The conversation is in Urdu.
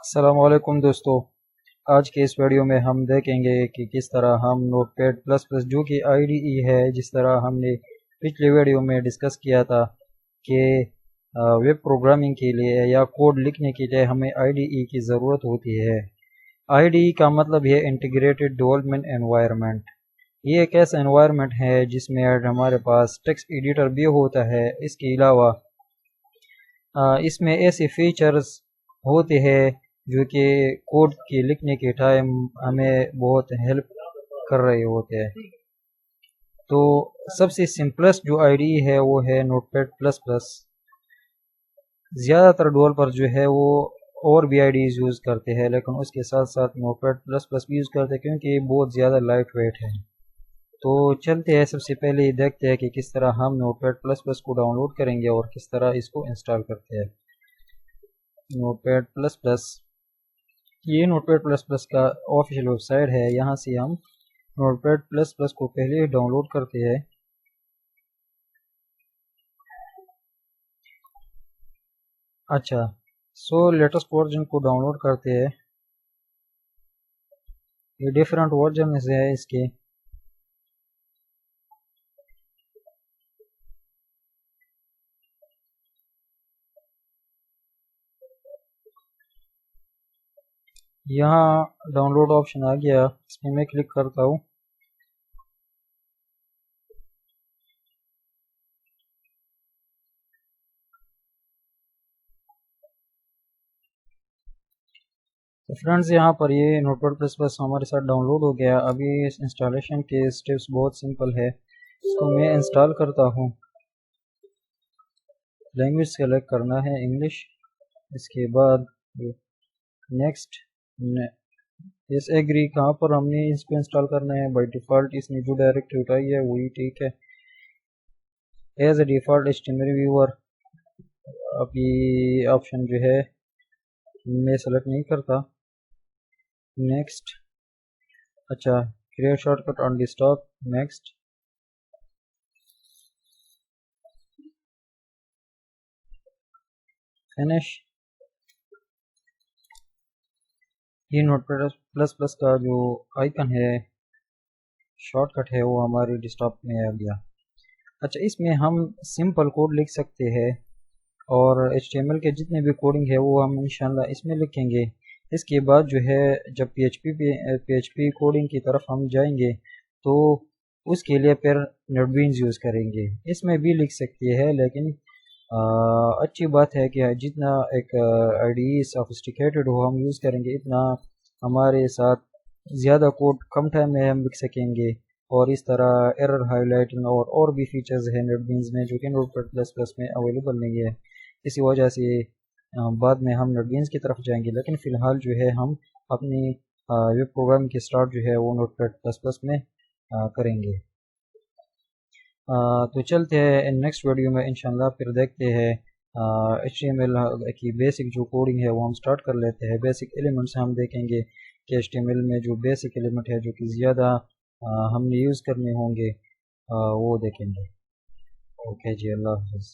السلام علیکم دوستو، آج کے اس ویڈیو میں ہم دیکھیں گے کہ کس طرح ہم نوٹ پیڈ پلس پلس جو کہ آئی ڈی ای ہے، جس طرح ہم نے پچھلے ویڈیو میں ڈسکس کیا تھا کہ ویب پروگرامنگ کے لیے یا کوڈ لکھنے کے لیے ہمیں آئی ڈی ای کی ضرورت ہوتی ہے۔ آئی ڈی ای کا مطلب ہے انٹیگریٹڈ ڈیولپمنٹ انوائرمنٹ۔ یہ ایک ایسا انوائرمنٹ ہے جس میں ہمارے پاس ٹیکسٹ ایڈیٹر بھی ہوتا ہے۔ اس کے علاوہ اس میں ایسے فیچرز ہوتے ہیں جو کہ کوڈ کے لکھنے کے ٹائم ہمیں بہت ہیلپ کر رہے ہوتے ہیں۔ تو سب سے سمپلسٹ جو آئی ڈی ہے وہ ہے نوٹ پیڈ پلس پلس۔ زیادہ تر ڈیولپر جو ہے وہ اور بھی آئی ڈیز یوز کرتے ہیں، لیکن اس کے ساتھ ساتھ نوٹ پیڈ پلس پلس بھی یوز کرتے ہیں کیونکہ یہ بہت زیادہ لائٹ ویٹ ہے۔ تو چلتے ہیں، سب سے پہلے دیکھتے ہیں کہ کس طرح ہم نوٹ پیڈ پلس پلس کو ڈاؤن لوڈ کریں گے اور کس طرح اس کو انسٹال کرتے ہیں۔ نوٹ پیڈ پلس پلس، یہ نوٹ پیڈ پلس پلس کا آفیشیل ویب سائٹ ہے۔ یہاں سے ہم نوٹ پیڈ پلس پلس کو پہلے ڈاؤن لوڈ کرتے ہیں۔ اچھا، لیٹسٹ ورژن کو ڈاؤن لوڈ کرتے ہیں۔ یہ ڈیفرنٹ ورژن ہے اس کے۔ یہاں ڈاؤن لوڈ آپشن آ گیا، اس میں میں کلک کرتا ہوں۔ تو فرینڈز، یہاں پر یہ نوٹ پیڈ پلس پلس ہمارے ساتھ ڈاؤن لوڈ ہو گیا۔ ابھی اس انسٹالیشن کے سٹیپس بہت سمپل ہے۔ اس کو میں انسٹال کرتا ہوں۔ لینگویج سلیکٹ کرنا ہے انگلش، اس کے بعد نیکسٹ، اس ایگری کہاں پر ہم نے اس کو انسٹال کرنا ہے۔ بائی ڈیفالٹ اس میں جو ڈائریکٹری اٹھائی ہے وہی ٹھیک ہے۔ ایز اے ڈیفالٹ HTML ویور، ابھی آپشن جو ہے میں سلیکٹ نہیں کرتا۔ نیکسٹ، اچھا، کریٹ شارٹ کٹ آن ڈیسکٹاپ، نیکسٹ، فنش۔ یہ نوٹ پیڈ پلس پلس کا جو آئیکن ہے، شارٹ کٹ ہے، وہ ہماری ڈیسکٹاپ میں آ گیا۔ اچھا، اس میں ہم سمپل کوڈ لکھ سکتے ہیں اور HTML کے جتنے بھی کوڈنگ ہے وہ ہم انشاءاللہ اس میں لکھیں گے۔ اس کے بعد جو ہے جب PHP کوڈنگ کی طرف ہم جائیں گے تو اس کے لیے پھر نیٹ بینز یوز کریں گے۔ اس میں بھی لکھ سکتے ہیں، لیکن اچھی بات ہے کہ جتنا ایک آئی ڈی ای سافسٹیکیٹڈ ہو ہم یوز کریں گے، اتنا ہمارے ساتھ زیادہ کوڈ کم ٹائم میں ہم لکھ سکیں گے۔ اور اس طرح ایرر ہائی لائٹنگ اور بھی فیچرز ہیں نیٹ بینز میں جو کہ نوٹ پیڈ پلس پلس میں اویلیبل نہیں ہے۔ اسی وجہ سے بعد میں ہم نیٹ بینز کی طرف جائیں گے، لیکن فی الحال جو ہے ہم اپنی ویب پروگرام کی سٹارٹ جو ہے وہ نوٹ پیڈ پلس پلس میں کریں گے۔ تو چلتے ہیں نیکسٹ ویڈیو میں انشاءاللہ، پھر دیکھتے ہیں HTML کی بیسک جو کوڈنگ ہے وہ ہم سٹارٹ کر لیتے ہیں۔ بیسک ایلیمنٹس ہم دیکھیں گے کہ HTML میں جو بیسک ایلیمنٹ ہے جو کہ زیادہ ہم نے یوز کرنے ہوں گے وہ دیکھیں گے۔ اوکے جی، اللہ حافظ۔